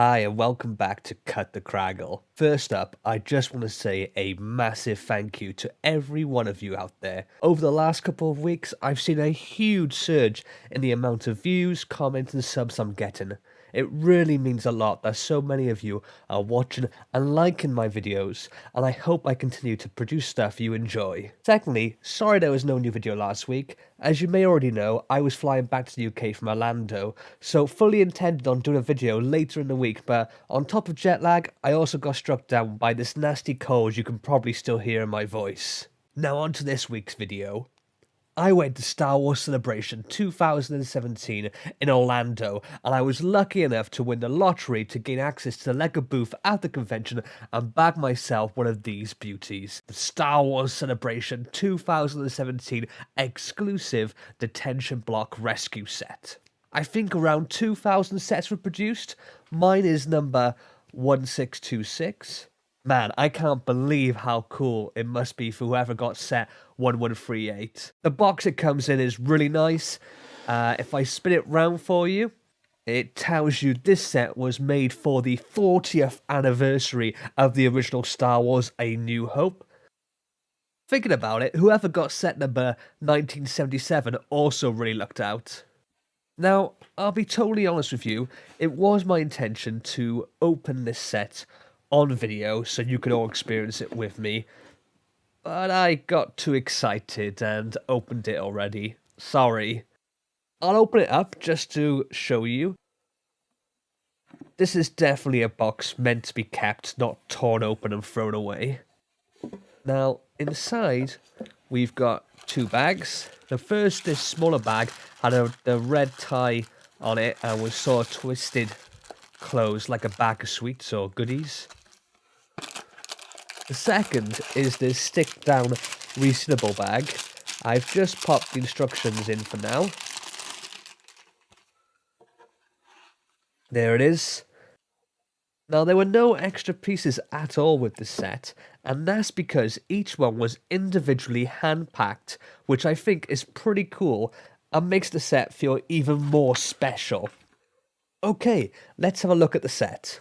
Hi, and welcome back to Cut the Craggle. First up, I just want to say a massive thank you to every one of you out there. Over the last couple of weeks, I've seen a huge surge in the amount of views, comments, and subs I'm getting. It really means a lot that so many of you are watching and liking my videos, and I hope I continue to produce stuff you enjoy. Secondly, sorry there was no new video last week. As you may already know, I was flying back to the UK from Orlando, so fully intended on doing a video later in the week, but on top of jet lag, I also got struck down by this nasty cold you can probably still hear in my voice. Now on to this week's video. I went to Star Wars Celebration 2017 in Orlando, and I was lucky enough to win the lottery to gain access to the LEGO booth at the convention and bag myself one of these beauties. The Star Wars Celebration 2017 exclusive Detention Block Rescue set. I think around 2,000 sets were produced. Mine is number 1626. Man, I can't believe how cool it must be for whoever got set 1138. The box it comes in is really nice. If I spin it round for you, it tells you this set was made for the 40th anniversary of the original Star Wars A New Hope. Thinking about it, whoever got set number 1977 also really lucked out. Now, I'll be totally honest with you, it was my intention to open this set on video so you could all experience it with me, but I got too excited and opened it already. Sorry. I'll open it up just to show you. This is definitely a box meant to be kept, not torn open and thrown away. Now, inside, we've got two bags. The first, this smaller bag, had the red tie on it and was sort of twisted closed like a bag of sweets or goodies. The second is this stick-down resealable bag. I've just popped the instructions in for now. There it is. Now, there were no extra pieces at all with the set, and that's because each one was individually hand-packed, which I think is pretty cool and makes the set feel even more special. Okay, let's have a look at the set.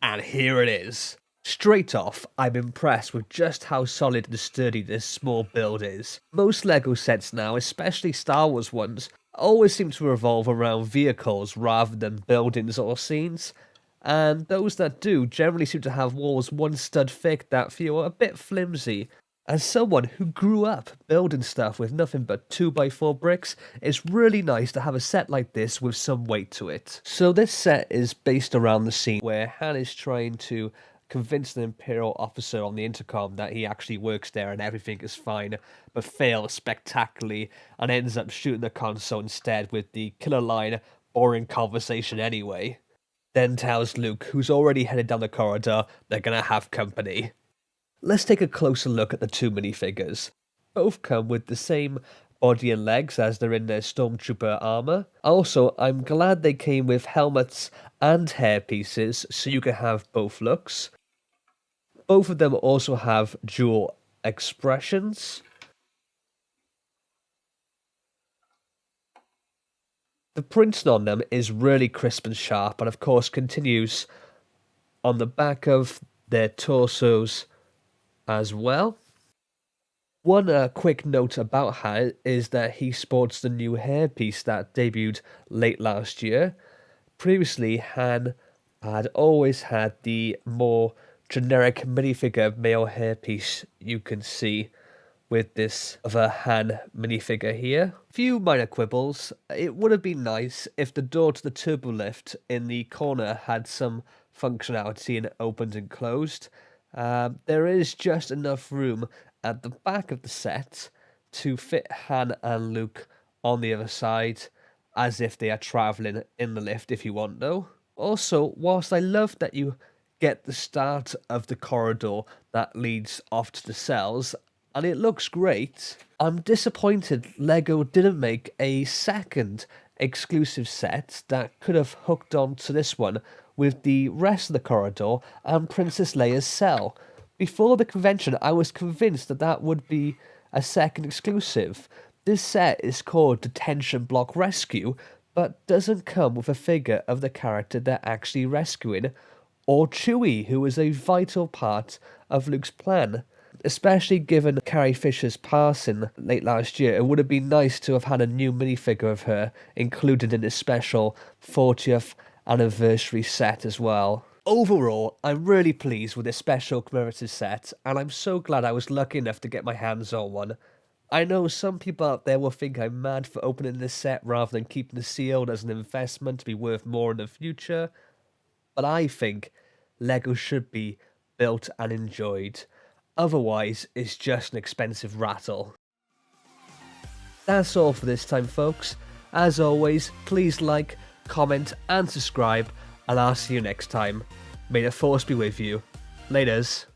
And here it is. Straight off, I'm impressed with just how solid and sturdy this small build is. Most LEGO sets now, especially Star Wars ones, always seem to revolve around vehicles rather than buildings or scenes, and those that do generally seem to have walls one stud thick that feel a bit flimsy. As someone who grew up building stuff with nothing but 2x4 bricks, it's really nice to have a set like this with some weight to it. So this set is based around the scene where Han is trying to convince an Imperial officer on the intercom that he actually works there and everything is fine, but fails spectacularly and ends up shooting the console instead with the killer line, "Boring conversation anyway." Then tells Luke, who's already headed down the corridor, they're gonna have company. Let's take a closer look at the two minifigures. Both come with the same body and legs as they're in their Stormtrooper armor. Also, I'm glad they came with helmets and hair pieces so you can have both looks. Both of them also have dual expressions. The printing on them is really crisp and sharp, and of course continues on the back of their torsos as well. One quick note about Han is that he sports the new hairpiece that debuted late last year. Previously, Han had always had the more generic minifigure male hairpiece you can see with this other Han minifigure here. Few minor quibbles. It would have been nice if the door to the turbo lift in the corner had some functionality and opened and closed. There is just enough room at the back of the set to fit Han and Luke on the other side, as if they are travelling in the lift if you want though. Also, whilst I love that you get the start of the corridor that leads off to the cells, and it looks great, I'm disappointed LEGO didn't make a second exclusive set that could have hooked on to this one with the rest of the corridor and Princess Leia's cell. Before the convention, I was convinced that that would be a second exclusive. This set is called Detention Block Rescue, but doesn't come with a figure of the character they're actually rescuing, or Chewie, who is a vital part of Luke's plan. Especially given Carrie Fisher's passing late last year, it would have been nice to have had a new minifigure of her included in this special 40th anniversary set as well. Overall, I'm really pleased with this special commemorative set, and I'm so glad I was lucky enough to get my hands on one. I know some people out there will think I'm mad for opening this set rather than keeping it sealed as an investment to be worth more in the future, but I think LEGO should be built and enjoyed. Otherwise, it's just an expensive rattle. That's all for this time, folks. As always, please like, comment, and subscribe, and I'll see you next time. May the Force be with you. Laters.